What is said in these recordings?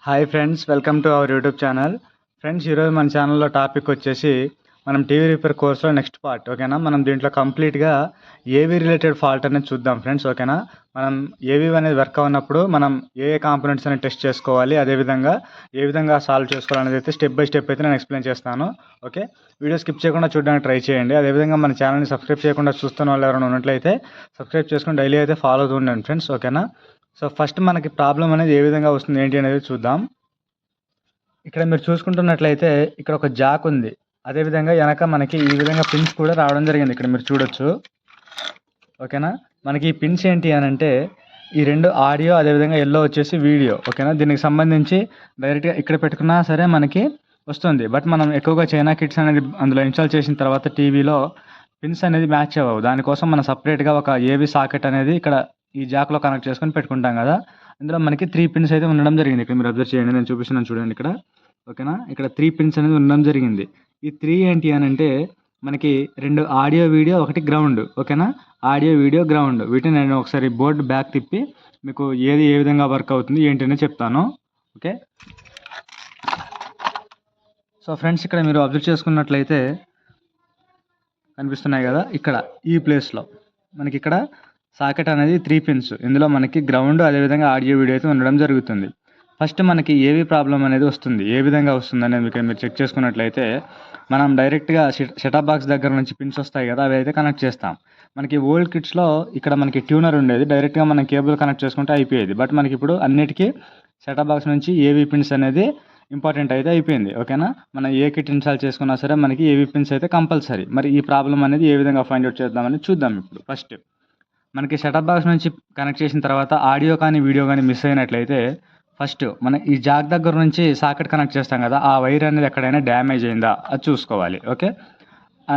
Hi friends, welcome to our YouTube channel. Friends, ఈరోజు మన ఛానల్లో టాపిక్ వచ్చేసి మనం టీవీ రిపేర్ కోర్స్లో నెక్స్ట్ పార్ట్. ఓకేనా, మనం దీంట్లో కంప్లీట్గా ఏవీ రిలేటెడ్ ఫాల్ట్ అనేది చూద్దాం ఫ్రెండ్స్. ఓకేనా, మనం ఏవీ అనేది వర్క్ అవునప్పుడు మనం ఏ కాంపోనెంట్స్ అనేది టెస్ట్ చేసుకోవాలి, అదేవిధంగా ఏ విధంగా సాల్వ్ చేసుకోవాలనేది అయితే స్టెప్ బై స్టెప్ అయితే నేను ఎక్స్ప్లెయిన్ చేస్తాను. ఓకే, వీడియో స్కిప్ చేయకుండా చూడడానికి ట్రై చేయండి. అదేవిధంగా మన ఛానల్ని సబ్స్క్రైబ్ చేయకుండా చూస్తున్న వాళ్ళు ఎవరైనా ఉన్నట్లయితే సబ్స్క్రైబ్ చేసుకుని డైలీ అయితే ఫాలో అవుతూ ఉండండి ఫ్రెండ్స్. ఓకేనా, సో ఫస్ట్ మనకి ప్రాబ్లం అనేది ఏ విధంగా వస్తుంది ఏంటి అనేది చూద్దాం. ఇక్కడ మీరు చూసుకుంటున్నట్లయితే ఇక్కడ ఒక జాక్ ఉంది, అదేవిధంగా వెనక మనకి ఈ విధంగా పిన్స్ కూడా రావడం జరిగింది. ఇక్కడ మీరు చూడొచ్చు. ఓకేనా, మనకి ఈ పిన్స్ ఏంటి అని అంటే ఈ రెండు ఆడియో, అదేవిధంగా ఎల్లో వచ్చేసి వీడియో. ఓకేనా, దీనికి సంబంధించి డైరెక్ట్గా ఇక్కడ పెట్టుకున్నా సరే మనకి వస్తుంది. బట్ మనం ఎక్కువగా చైనా కిట్స్ అనేది అందులో ఇన్స్టాల్ చేసిన తర్వాత టీవీలో పిన్స్ అనేది మ్యాచ్ అవ్వవు. దానికోసం మనం సపరేట్గా ఒక ఏవి సాకెట్ అనేది ఇక్కడ ఈ జాక్లో కనెక్ట్ చేసుకొని పెట్టుకుంటాం కదా. ఇందులో మనకి 3 పిన్స్ అయితే ఉండడం జరిగింది. ఇక్కడ మీరు అబ్జర్వ్ చేయండి, నేను చూపిస్తున్నాను చూడండి ఇక్కడ. ఓకేనా, ఇక్కడ 3 పిన్స్ అనేది ఉండడం జరిగింది. ఈ 3 ఏంటి అని అంటే మనకి 2 ఆడియో వీడియో, 1 గ్రౌండ్. ఓకేనా, ఆడియో వీడియో గ్రౌండ్, వీటిని నేను ఒకసారి బోర్డు బ్యాక్ తిప్పి మీకు ఏది ఏ విధంగా వర్క్ అవుతుంది ఏంటి అని చెప్తాను. ఓకే, సో ఫ్రెండ్స్, ఇక్కడ మీరు అబ్జర్వ్ చేసుకున్నట్లయితే కనిపిస్తున్నాయి కదా, ఇక్కడ ఈ ప్లేస్లో మనకి ఇక్కడ సాకెట్ అనేది 3 పిన్స్, ఇందులో మనకి గ్రౌండ్, అదేవిధంగా ఆడియో వీడియో అయితే ఉండడం జరుగుతుంది. ఫస్ట్ మనకి ఏవి ప్రాబ్లం అనేది వస్తుంది, ఏ విధంగా వస్తుంది అనేది మీరు చెక్ చేసుకున్నట్లయితే మనం డైరెక్ట్గా సెటప్ బాక్స్ దగ్గర నుంచి పిన్స్ వస్తాయి కదా, అవి అయితే కనెక్ట్ చేస్తాం. మనకి ఓల్డ్ కిట్స్లో ఇక్కడ మనకి ట్యూనర్ ఉండేది, డైరెక్ట్గా మనం కేబుల్ కనెక్ట్ చేసుకుంటే అయిపోయేది. బట్ మనకి ఇప్పుడు అన్నిటికీ సెటప్ బాక్స్ నుంచి ఏవి పిన్స్ అనేది ఇంపార్టెంట్ అయితే అయిపోయింది. ఓకేనా, మనం ఏ కిట్ ఇన్స్టాల్ చేసుకున్నా సరే మనకి ఏవి పిన్స్ అయితే కంపల్సరీ. మరి ఈ ప్రాబ్లం అనేది ఏ విధంగా ఫైండ్ అవుట్ చేద్దామని చూద్దాం. ఇప్పుడు ఫస్ట్ మనకి సెటప్ బాక్స్ నుంచి కనెక్ట్ చేసిన తర్వాత ఆడియో కానీ వీడియో కానీ మిస్ అయినట్లయితే ఫస్ట్ మనం ఈ జాక్ దగ్గర నుంచి సాకెట్ కనెక్ట్ చేస్తాం కదా, ఆ వైర్ అనేది ఎక్కడైనా డ్యామేజ్ అయిందా అది చూసుకోవాలి. ఓకే,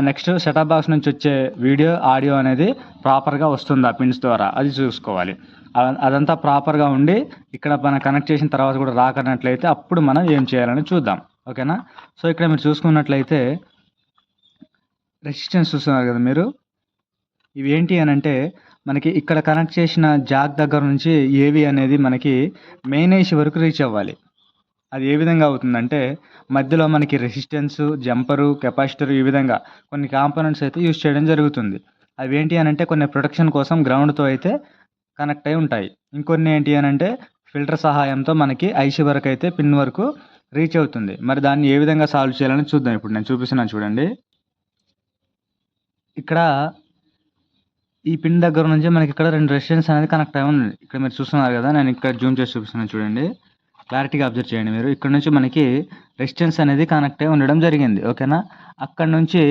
నెక్స్ట్ సెటప్ బాక్స్ నుంచి వచ్చే వీడియో ఆడియో అనేది ప్రాపర్గా వస్తుందా పిన్స్ ద్వారా అది చూసుకోవాలి. అదంతా ప్రాపర్గా ఉండి ఇక్కడ మనం కనెక్ట్ చేసిన తర్వాత కూడా రాకనట్లయితే అప్పుడు మనం ఏం చేయాలని చూద్దాం. ఓకేనా, సో ఇక్కడ మీరు చూసుకున్నట్లయితే రెసిస్టెన్స్ చూస్తున్నారు కదా మీరు, ఇవి ఏంటి అని అంటే మనకి ఇక్కడ కనెక్ట్ చేసిన జాక్ దగ్గర నుంచి ఏవి అనేది మనకి మెయిన్ ఐసి వరకు రీచ్ అవ్వాలి. అది ఏ విధంగా అవుతుందంటే మధ్యలో మనకి రెసిస్టెన్స్, జంపరు, కెపాసిటర్, ఈ విధంగా కొన్ని కాంపోనెంట్స్ అయితే యూజ్ చేయడం జరుగుతుంది. అవి ఏంటి అని అంటే కొన్ని ప్రొటెక్షన్ కోసం గ్రౌండ్తో అయితే కనెక్ట్ అయి ఉంటాయి. ఇంకొన్ని ఏంటి అని అంటే ఫిల్టర్ సహాయంతో మనకి ఐసి వరకు అయితే పిన్ వరకు రీచ్ అవుతుంది. మరి దాన్ని ఏ విధంగా సాల్వ్ చేయాలని చూద్దాం. ఇప్పుడు నేను చూపిస్తున్నాను చూడండి. ఇక్కడ ఈ పిన్ దగ్గర నుంచి మనకి ఇక్కడ 2 రెసిస్టెన్స్ అనేది కనెక్ట్ అయి ఉంది. ఇక్కడ మీరు చూస్తున్నారు కదా, నేను ఇక్కడ జూమ్ చేసి చూపిస్తున్నాను చూడండి, క్లారిటీగా అబ్జర్వ్ చేయండి మీరు. ఇక్కడ నుంచి మనకి రెసిస్టెన్స్ అనేది కనెక్ట్ అయి ఉండడం జరిగింది. ఓకేనా, అక్కడ నుంచి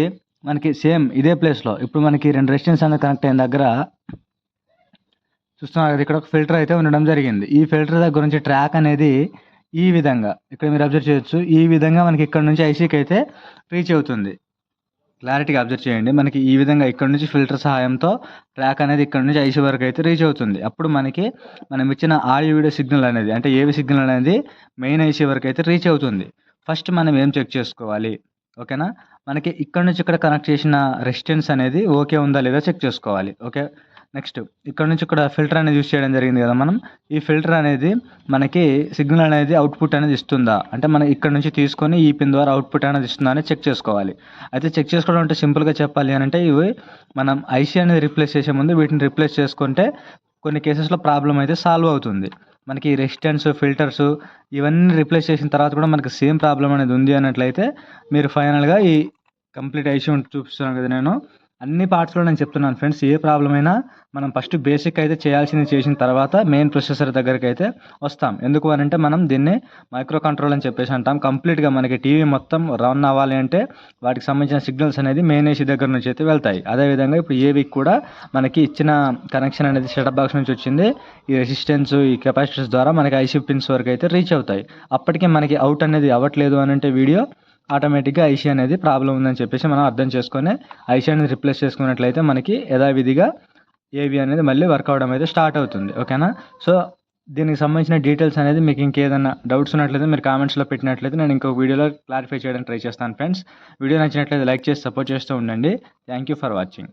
మనకి సేమ్ ఇదే ప్లేస్లో ఇప్పుడు మనకి 2 రెసిస్టెన్స్ అనేది కనెక్ట్ అయిన దగ్గర చూస్తున్నారు కదా, ఇక్కడ ఒక ఫిల్టర్ అయితే ఉండడం జరిగింది. ఈ ఫిల్టర్ దగ్గర నుంచి ట్రాక్ అనేది ఈ విధంగా ఇక్కడ మీరు అబ్జర్వ్ చేయొచ్చు, ఈ విధంగా మనకి ఇక్కడ నుంచి ఐసీకి అయితే రీచ్ అవుతుంది. క్లారిటీగా అబ్జర్వ్ చేయండి, మనకి ఈ విధంగా ఇక్కడ నుంచి ఫిల్టర్ సహాయంతో ట్రాక్ అనేది ఇక్కడ నుంచి ఐసీ వరకు అయితే రీచ్ అవుతుంది. అప్పుడు మనకి మనం ఇచ్చిన ఆడియో వీడియో సిగ్నల్ అనేది అంటే ఏవి సిగ్నల్ అనేది మెయిన్ ఐసీ వరకు అయితే రీచ్ అవుతుంది. ఫస్ట్ మనం ఏం చెక్ చేసుకోవాలి. ఓకేనా, మనకి ఇక్కడ నుంచి ఇక్కడ కనెక్ట్ చేసిన రెసిస్టెన్స్ అనేది ఓకే ఉందా లేదా చెక్ చేసుకోవాలి. ఓకే, నెక్స్ట్ ఇక్కడ నుంచి ఇక్కడ ఫిల్టర్ అనేది యూజ్ చేయడం జరిగింది కదా మనం, ఈ ఫిల్టర్ అనేది మనకి సిగ్నల్ అనేది అవుట్పుట్ అనేది ఇస్తుందా అంటే మనం ఇక్కడ నుంచి తీసుకొని ఈ పిన్ ద్వారా అవుట్పుట్ అనేది ఇస్తుందా అని చెక్ చేసుకోవాలి. అయితే చెక్ చేసుకోవడం అంటే సింపుల్గా చెప్పాలి అని అంటే ఇవి మనం ఐసీ అనేది రీప్లేస్ చేసే ముందు వీటిని రీప్లేస్ చేసుకుంటే కొన్ని కేసెస్లో ప్రాబ్లం అయితే సాల్వ్ అవుతుంది. మనకి రెసిస్టెన్స్, ఫిల్టర్స్ ఇవన్నీ రీప్లేస్ చేసిన తర్వాత కూడా మనకి సేమ్ ప్రాబ్లం అనేది ఉంది అన్నట్లయితే మీరు ఫైనల్గా ఈ కంప్లీట్ ఐసీ చూపిస్తున్నాను కదా, నేను అన్ని పార్ట్స్లో నేను చెప్తున్నాను ఫ్రెండ్స్. ఏ ప్రాబ్లం అయినా మనం ఫస్ట్ బేసిక్ అయితే చేయాల్సింది చేసిన తర్వాత మెయిన్ ప్రొసెసర్ దగ్గరికి అయితే వస్తాం. ఎందుకు అని అంటే మనం దీన్ని మైక్రో కంట్రోల్ అని చెప్పేసి అంటాం. కంప్లీట్గా మనకి టీవీ మొత్తం రన్ అవ్వాలి అంటే వాటికి సంబంధించిన సిగ్నల్స్ అనేది మెయిన్ ఏసీ దగ్గర నుంచి అయితే వెళ్తాయి. అదేవిధంగా ఇప్పుడు ఏవి కూడా మనకి ఇచ్చిన కనెక్షన్ అనేది సెటప్ బాక్స్ నుంచి వచ్చింది, ఈ రెసిస్టెన్స్, ఈ కెపాసిటర్స్ ద్వారా మనకి ఐసీ పిన్స్ వరకు అయితే రీచ్ అవుతాయి. అప్పటికే మనకి అవుట్ అనేది అవ్వట్లేదు అని అంటే వీడియో ఆటోమేటిక్గా ఐసీ అనేది ప్రాబ్లం ఉందని చెప్పేసి మనం అర్థం చేసుకొని ఐసీ అనేది రిప్లేస్ చేసుకున్నట్లయితే మనకి యథావిధిగా ఏవి అనేది మళ్ళీ వర్క్ అవడం అయితే స్టార్ట్ అవుతుంది. ఓకేనా, సో దీనికి సంబంధించిన డీటెయిల్స్ అనేది మీకు ఇంకేదైనా డౌట్స్ ఉన్నట్లయితే మీరు కామెంట్స్లో పెట్టినట్లయితే నేను ఇంకో వీడియోలో క్లారిఫై చేయడానికి ట్రై చేస్తాను ఫ్రెండ్స్. వీడియో నచ్చినట్లయితే లైక్ చేసి సపోర్ట్ చేస్తూ ఉండండి. Thank you for watching.